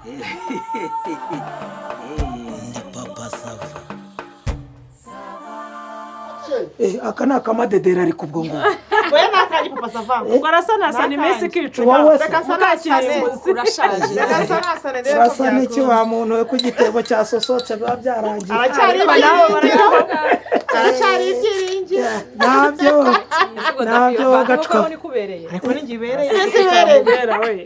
Ndi papa sava. Aka ni akamadedera ari kubwo ngo. Oya nakari papa sava. Ubwo arasa iminsi kicuma. Wowe Reka sanasane urashaje. Reka sanasane rero. Urasa n'iki wa muntu we ku gitebo cya sosotse biba byarangiye. Aracyari ibyiringiro. Nabyo gacwa. Ariko ni gibereye.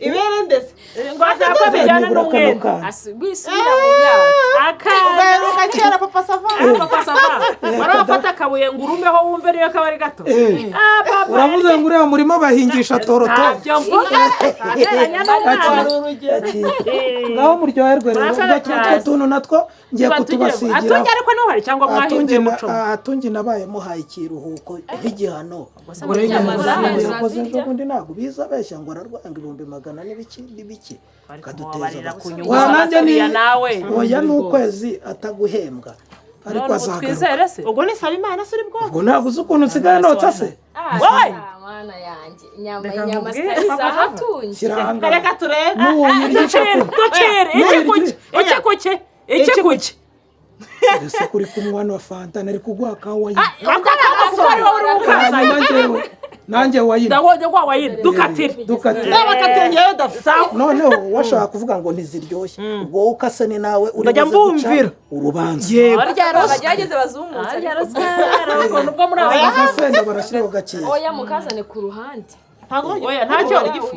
Ibere ndese. Ngo ashaka bijyana n'umwenda. Asubisubira mu myaka. Ugaheruka kera papa sava. Papa sava. Barafata kabuye ngo urumeho wumve niyo kabari gato. Uravuze ngo uriya murimo bahingisha toroto. Ngaho muryoherwe rero ubwo tuntu natwo ngiye kutubasigira. Atunge ariko no hari cyangwa mwahinduye muco. Atunge nabaye muhaye ikiruhuko nk'igihano. Yakoze ngo undi ntabwo biza beshya ngo ararwanga 200 n'ibiki. Kaduteza wananjye ni nawe. Oya n'ukwezi ataguhembwa. Ariko azagaruka. Ubwo ni saba Imana suri bwo. Ubwo ntabwo uzi ukuntu nsigaye notsa se. Wowe mwana yanjye inyama stariza hatunje. Kiranga. Reka turebe. Ducere. Iki kuki. Ese kuri kumwana wa fanta nari kuguha kawa yi. Nanjye wayine. Ndabonye kwa wayine. Dukatire. Ndabakatenyeyo dafisa. Noneho washaka kuvuga ngo ntiziryoshye. Ubwo ukase ni nawe ndajya mbumvira urubanza. Yego. Bagerageje bazumutse. Nubwo muri abasenda barashiraho gakiye. Oya mukazane ku ruhande. Oya ntacyo ari gifu.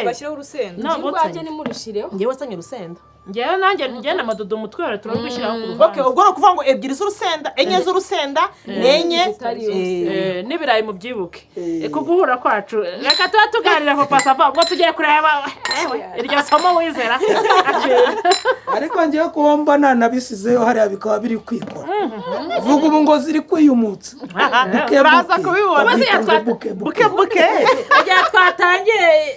Bashyiraho urusenda. Ngwaje ni murushireho. Ngewe wasanye urusenda. Ngewe nanjye ngena amadodo umutwere turabishiraho ku ruhande. Okay, ubwo kuvuga ngo 2 z'urusenda, 4 z'urusenda, 4 n'ibirayi mu byibuke. Eko guhura kwacu. Reka tuba tuganira papa sava ubwo tugiye kureba iryo somo wizera. Ariko ngiye kubomba nabisizeyo hariya bikaba biri kwikora. Vuga ubu ngo ziri kwiyumutsa. Baza kubibona. Buke. Ajya twatangiye.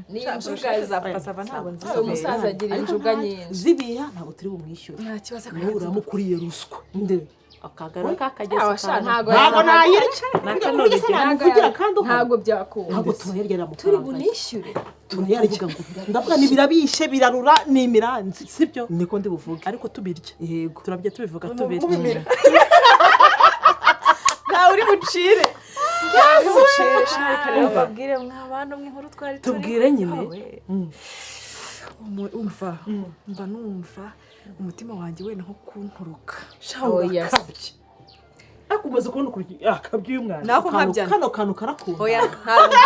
Ni injuga za papa sava ntabwo nziza. Umusaza agira injuga nyinshi. Zibiya ntabwo turi bumwishyura. Nta kibazo uramukuriye ruswa. Nde akagara kakageze ntabwo nayivugira kandi ntabwo byakunda. Ntabwo tubayergera mu turi bunishyure. Tunayarega ngo ndavuga ni birabishe birarura ni imiranzi sibyo niko ndi buvuga ariko tubirya yego turabye tubivuga tubirya. Nta uri bucire. Babwire mw'abantu mw'inkuru twari tubwire nyine. Umva mba numva umutima wanjye wena nko kunturuka. Oya. Akumaze kubona ukuri akabye umwana. Nako nkabyana. Kano kantu karakunda. Oya ntabwo.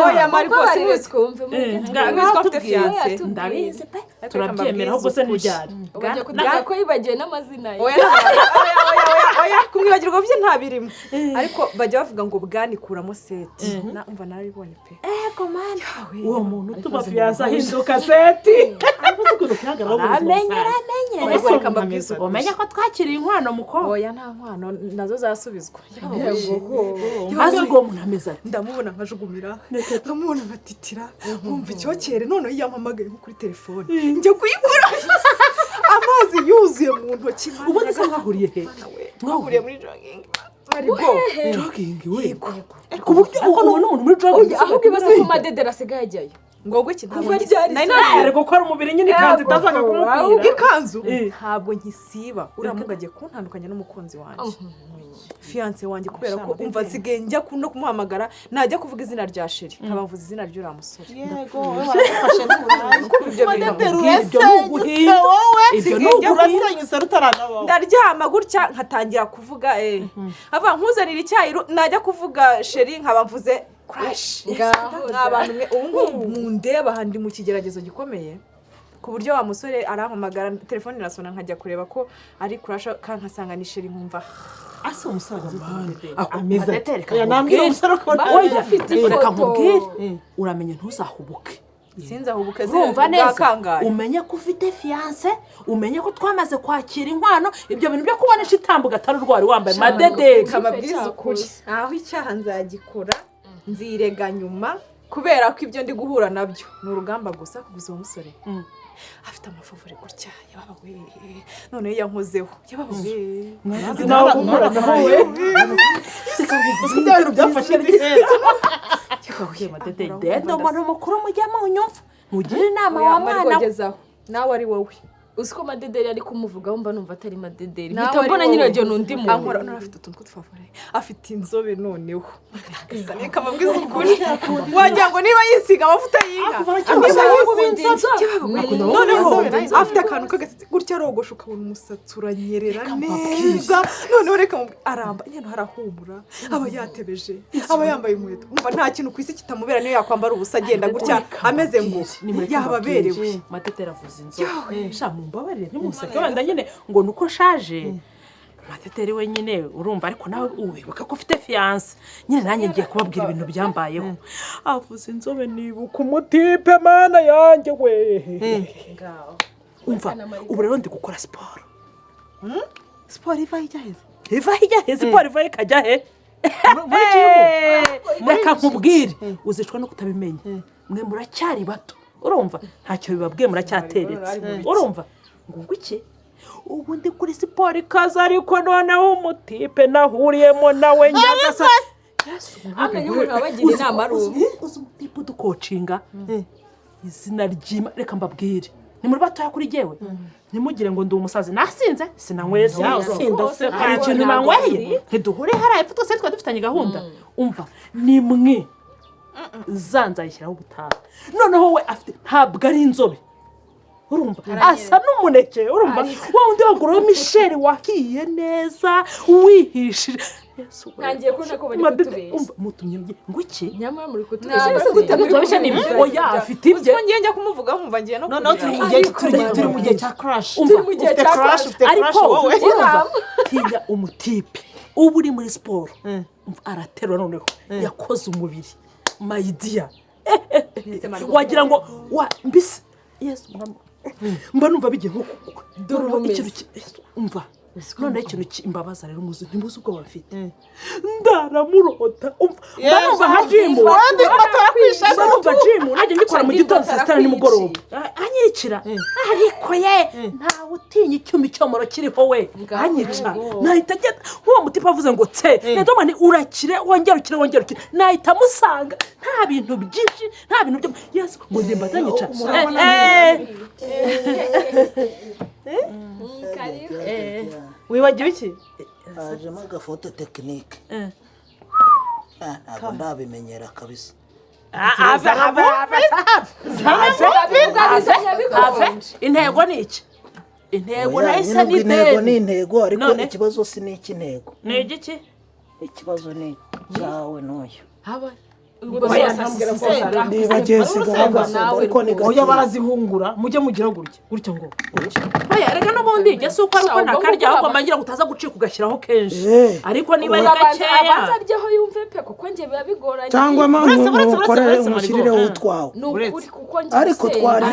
Oya Mariko siwezi kumva fiance. Ndabizi pe. Turabyemera ahubwo se ntibyari. Ugajya ko yibagiye n'amazina ye. Oya kumwibagirwa bye ntabirimo. Ariko bajya bavuga ngo bwanikuramo seti. Umva narabibonye pe. Komanda. Uwo muntu tuba fiance ahinduka seti. Ariko sikuno cyangara amenye. Umenya ko twakiriye inkwano muko. Oya nta nkwano nazo zasubizwa. Hazo ngo umuntu ameza ndamubona nkajugumira. Ndamubona ngatitira. Umva icyokere none yampamagaye kuri telefone. Njye kuyikura. Amazi yuzuye mu ntoki. Ubona se nkahuriye he? Mwahuriye muri jogging. Ariko jogging we. Ariko ubona umuntu muri jogging. Ahubwo ibaze ko madedera asigaye ajyayo. Ngogwe iki kuva ryari ari gukora umubiri nyine kandi itazaga kumubwira ikanzu ntabwo nkisiba uramugagiye kuntandukanya n'umukunzi wanjye fiance wanjye kubera ko umva nsigaye njya no kumuhamagara najya kuvuga izina rya sheri nkabavuza izina ry'ura musore yego warafashe n'uburangi ibyo n'ugurasenyusa rutaranabaho ndaryama gutya nkatangira kuvuga ava nkuzanira icyayi najya kuvuga sheri nkabamvuze crash abantu ubu mundeba handi mu kigeragezo gikomeye ku buryo wa musore arampamagara telefone irasona nkajya kureba ko ari crash kankasanga ni sheri nkumva asa umusaza ameze ya nambye umusore ko oya reka nkubwire uramenye ntuzahubuke sinzahubuke zumva neza umenye ko ufite fiance umenye ko twamaze kwakira inkwano ibyo bintu byo kubonesha itambuga atari urwari wambaye madede kababwiza ukuri aho icyaha nzagikora nzirega nyuma kubera ko ibyo ndi guhura nabyo ni urugamba gusa kuguza uwo musore afite amafavure gutya yababa we none yankozeho yababa we mwazi nawe umuranaho we ibyo byafashe neza cyakubwiye Matete dede umuntu mukuru mujya mu nyumva mugira inama wa mwana nawe ari wowe Uziko Madederi ari kumuvugaho mba numva atari Madederi. Bitambona nyine ryo nundi muntu. Ankora no afite utuntu tw'utwafure. Afite inzobe noneho. Akazane kamabwiza ukuri. Wagira ngo niba yisiga amavuta y'inka. Noneho afite akantu kagatsi gutya rogosha ukabona umusatsi uranyerera neza. Noneho reka aramba nyene harahumura. Aba yatebeje. Aba yambaye inkweto. Umva nta kintu kwisi kitamubera niyo yakwambara ubusa agenda gutya ameze ngo yababerewe. Matete ravuze inzobe. Mbabarire ntimuseke wenda nyine ngo nuko shaje Matete we nyine urumva ariko nawe uwibuka ko ufite fiance nyine nanjye ngiye kubabwira ibintu byambayeho avuze inzobe nibuka umutipe mana yanjye we ngaho umva ubu rero ndi gukora sport sport iva hijya sport iva ikajya he muri kigo reka nkubwire uzicwa no kutabimenya mwe muracyari bato urumva ntacyo bibabwiye muracyateretse urumva ngo iki ubu ndi kuri siporo ikaza ariko noneho umutipe nahuriyemo nawe nyagasa amenye umuntu abagira inama rubu uzi umutipe udukocinga izina ry'Imana reka mbabwire ni muri batoya kuri jewe nimugire ngo ndi umusazi nasinze sinanyweze hari ikintu nanyweye ntiduhure haraye twose twa dufitanye gahunda umva ni mwe zanzayishyiraho ubutaha noneho we afite ntabwo ari inzobe urumva asa n'umuneke urumva wa undi wagoroye Michel wakiye neza wihishije ntangiye kubona ko bari kutubeshya umva mutumye ngo iki nyamara muri kutubeshya n'ibyo oya afite ibye ngiye njya kumuvuga nkumva ngiye no noneho turi mu gihe cya crash ariko urumva tinya umutipe ubu uri muri siporo araterwa noneho yakoze umubiri mayidiya wagira ngo wa mbisi yes mba numva bigiye nko ikintu umva none ikintu kimbabaza rero muzi ntimuzi ubwo bafite ndaramurota mba numva nka jimu mba numva jimu najya ngikora mu gitondo saa sita nimugoroba anyicira ariko ye ntawe utinya icyuma icyomoro kiriho we anyica nahita agenda uwo mutipe avuze ngo tse ndumva ni urakire wongerukire nahita musanga nta bintu byinshi nta bintu byo yes ngo ndimba tanyica wibagiwe iki hajemo agafoto tekinike ntabwo ndabimenyera kabisa intego ni iki intego nahise ni intego ni intego ariko ikibazo si ni ikintego ni igiki ikibazo ni cyawe n'uyu oya barazihungura mujye mugira gutya ngo oya rega n'ubundi jye si uko ariko nakarya ahubwo mbangira gutaza gucika ugashyiraho kenshi ariko niba ari gakeya abanza aryaho yumve pe kuko njye biba bigoranye cyangwa ukore umushyirire utwawe ariko twari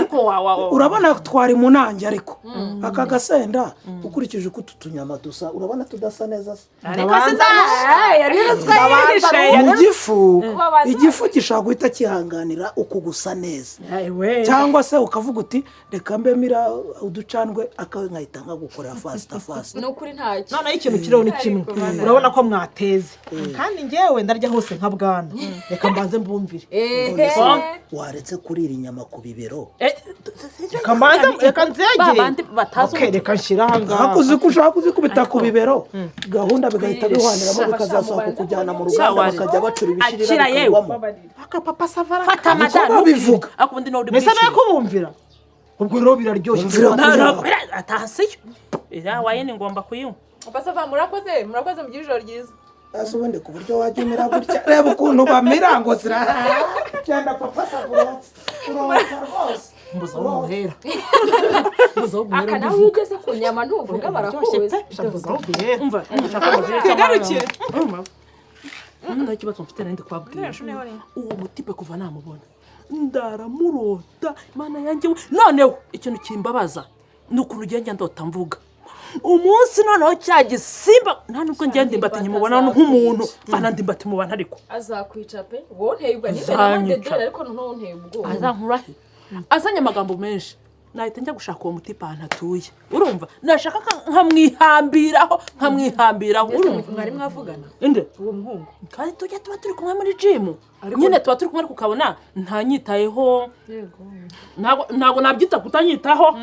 urabona twari mu nanjye ariko aka gasenda ukurikije uko tutunyama dusa urabona tudasa neza ariko sinzayihishe mu gifu igifu gishaka guhita kihanganira uko gusa neza cyangwa se ukavuga uti reka mbe mira uducandwe akawe nkahita nkagukorera fast nukuri ntacyo noneho ikintu kiriho ni kimwe urabona ko mwateze kandi njyewe ndarya hose nka bwana reka mbanze mbumvire waretse kurira inyama ku bibero reka nzegere reka nshyira aha ngaha hakuzi ko ushaka kuzikubita ku bibero gahunda bigahita bihaniramo bikazasohoka kujyana mu ruganda bakajya bacura ibishirira bikagwamo akapapa savara fata amadani bivuga akundi no mbese nayo kubumvira ubwo rero biraryoshye atahasiyo ira waye ni ngomba kuyinywa papa savara murakoze mu ijoro ryiza ubundi ku buryo wajya umira gutya reba ukuntu bamira ngo zirahaha cyenda papa savara urabona rwose mbuza umuhera aka nawe ugeze ku nyama ntuvuga barakuze umva kigarukire nta kibazo mfite nandi kwabwira uwo mutipe kuva namubona ndaramurota Imana yanjye noneho ikintu kimbabaza nukuntu ugenda ndota mvuga umunsi noneho cya gisimba nta nubwo ngiye ndimbati nkimubona nk'umuntu mfana ndimbati mu bantu ariko azakwica pe wowe nteye ubwo niba n'amandedere ariko noneho nteye ubwo azankurahe azanye amagambo menshi nahita njya gushaka uwo mutipa ahantu atuye urumva nashaka nkamwihambiraho urumva mwari mwavugana inde uwo muhungu kandi tujya tuba turi kumwe muri gym nyine tuba turi kumwe ariko ukabona ntanyitayeho ntabwo nabyita kutanyitaho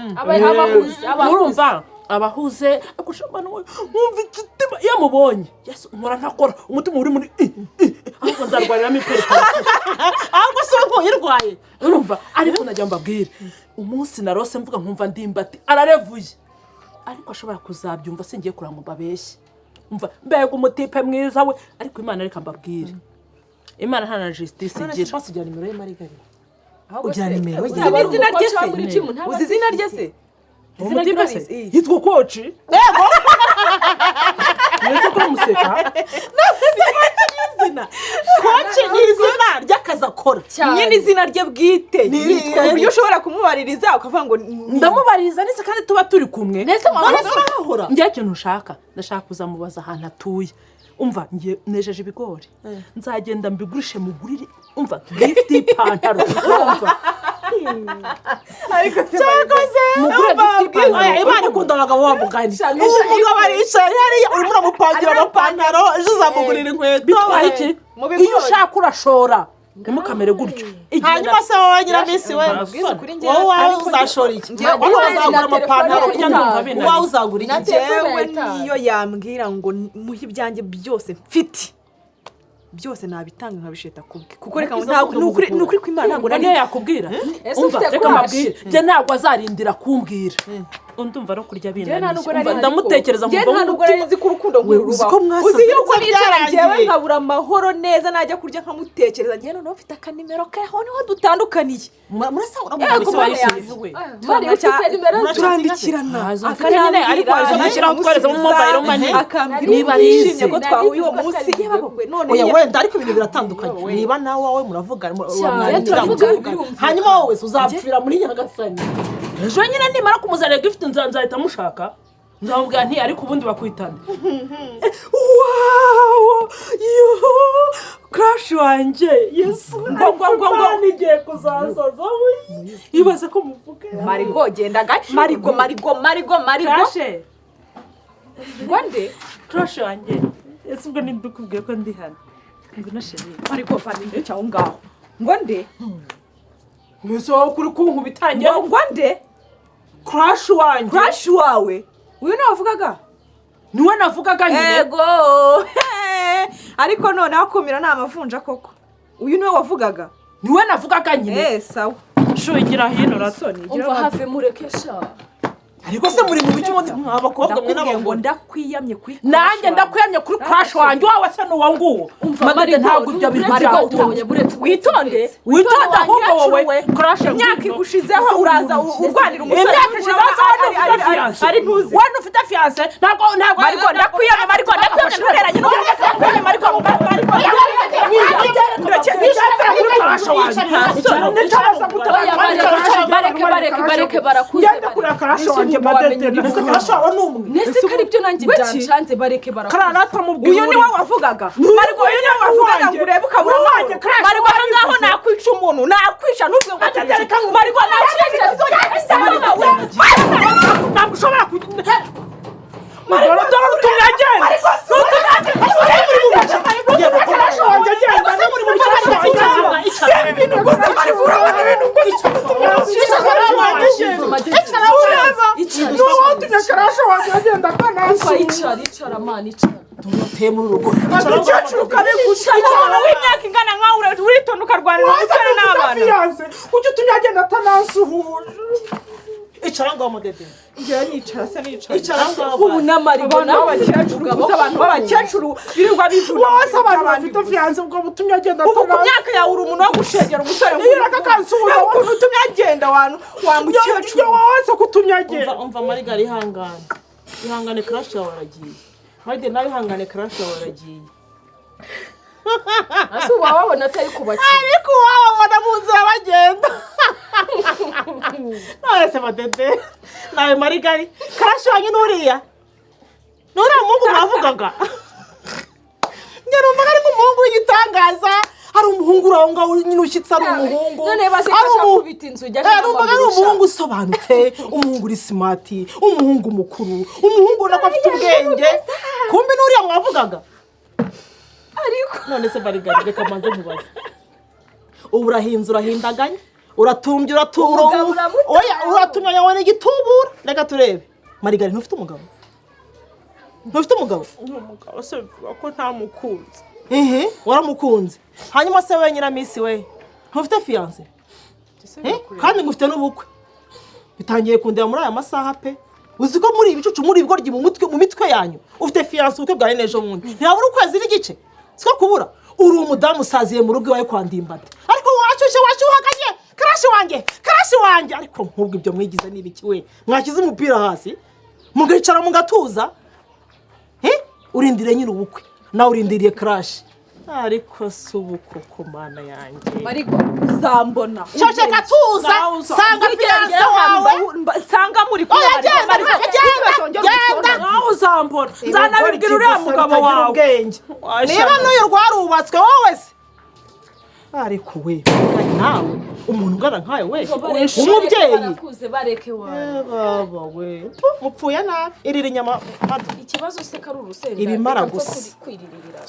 urumva abahuze akushambana wumva ikitima yamubonye yesu nkora ntakora umutima uri muri ahubwo nzarwariramo ipereka ahubwo se nkuyirwaye urumva ariko najya mbabwire umunsi narose mvuga nkumva ndimbati ararevuye ariko ashobora kuzabyumva singiye kuramubabeshya umva mbega umutipe mwiza we ariko Imana reka mbabwire Imana nta na justice igira basi ujya nimero ye Marigari ujya nimero izina rye se uzi izina rye se umutipe se yitwa koci yego nese ko museka koci ni izina ry'akazi akora nyine izina rye bwite yitwa uburyo ushobora kumubaririza ukavuga ngo ndamubaririza nese kandi tuba turi kumwe nese mwana njye kintu ushaka ndashaka kuzamubaza ahantu atuye umva ngiye nejeje ibigori nzagenda mbigurishe mugurire umva gift ipantaro umva ariko cyakoze Imana ikunda abagabo bamugani umugabo aricaye hariya urimo uramupangira amapantaro ejo uzamugurira inkweto bitwaye iki iyo ushaka urashora ntimukamere gutyo hanyuma se wowe nyiramisi we wowe uzashora iki wowe uzagura amapantaro wowe uzagura iki njyewe niyo yambwira ngo muhe ibyanjye byose mfite byose nabitanga nkabisheta kubwe kuko reka nukuri ko Imana ntabwo nari yakubwira umva reka mabwire je ntabwo azarindira kumbwira ndumva no kurya binaniye ndamutekereza mu nta nubwo nari nzi ko urukundo nk'urubaho uzi yuko nicara njyewe nkabura amahoro neza najya kurya nkamutekereza njyewe noneho mfite akanimero kaho niho dutandukaniye murasabura mu wayisiwe turandikirana akanyine ariko azashyiraho twareze mu mobile money niba ari ko twahuye uwo munsi none wenda ariko ibintu biratandukanye niba nawe wowe muravugana hanyuma wowe uzapfira muri Nyagasani ejo nyine nimara kumuzanira gift nzahita mushaka nzamubwira nti ariko ubundi bakwitana wow crush wanje yesu ngo nigiye kuzasaza ibaze ko muvuga Marigo genda gake Marigo crush ngwande crush wanje yesu ubwo ndikubwiye ko ndi hano ngo nasheri ariko fani cyaho ngaho ngwande mwiso kuri kunkubitangiye ngwande crush wawe uyu navugaga niwe navugaga nyine yego ariko none akumira nta mavunja koko uyu niwe wavugaga niwe navugaga nyine sawa shugira hino rasoni umva have murekesha ariko se muri mu bice abakobwa mwe n'abahungu ndakwiyamye kuri nanjye ndakwiyamye kuri crush wanjye wawe se nuwa nguwo umva ntabwo ibyo witonde ahubwo wowe crush imyaka igushizeho uraza urwanira umusore imyaka ishizeho ari ntuzi wowe ufite fiance ntabwo Marigo ndakwiyamye ntuheranye bareke barakuze nese kari byo nanjye byanshanze bareke barakuze uyu niwe wavugaga Marigo uyu niwe wavugaga ngo urebe ukabura Marigo ngaho nakwica umuntu nakwisha ntubwe ngo Marigo ntabwo ushobora kujya Marigo dore utumyagenda icara mani icara tumuteye muri urugo umukecuru kabigusha umuntu w'imyaka ingana nkawe uritonda ukarwanira umusore n'abana ujye utunyagenda atanasuhuje icara ngaho mudede njyewe nicara se icara ngaho ubu n'amarigo n'abakecuru abantu b'abakecuru birirwa bivuga bose abantu bafite fiance ubwo butumye agenda ubu ku myaka yawe uri umuntu wo gushegera umusore niyo akakansuhuza ukuntu utumye agenda wa mukecuru wose kutumye agenda umva Marigari ihangane crush yawe aragiye Marigari nawe ihangane crush yawe aragiye ase wababona atari kubakira ariko wababona mu nzira bagenda none se badede nawe Marigari crush wanyu n'uriya none umuhungu mwavugaga nyarumva ari umuhungu w'igitangaza hari umuhungu uraho ngaho nyine ushyitse ari umuhungu none baseka kubita inzu ujya ari umuhungu usobanutse umuhungu uri smart umuhungu mukuru umuhungu nako afite ubwenge kumbe n'uriya mwavugaga ariko none se bariganye reka manze mubaze ubu urahinze urahindaganye uratumbye uratura oya uratumya wone igitubura reka turebe marigari ntufite umugabo umugabo se ko ntamukunze waramukunze hanyuma se we nyiramisi we ntufite fiance kandi ngufite n'ubukwe bitangiye kundeba muri aya masaha pe uzi ko muri ibicucu muri ibigoryi mu mitwe yanyu ufite fiance ubukwe bwawe n'ejo bundi ntihabura ukwezi n'igice siko kubura uri umudamu usaziye mu rugo iwawe kwa Ndimbati ariko washyuhaganye karashi wanjye ariko nk'ubwo ibyo mwigize n'ibiki we mwakize umupira hasi mugicara mugatuza urindire nyine ubukwe nawe urindiriye crash ariko subuko komana yanjye marigo uzambona cyo gatuza sanga fiance wawe nsanga muri kwa genda nawe uzambona nzanabibwira uriya mugabo wawe niba n'uyu rwarubatswe wowe se ariko we nawe umuntu ungana nkayo we umubyeyi bareke wawe baba we mupfuye nabi irira inyama ikibazo se kari urusenda ibimara gusa kwiririra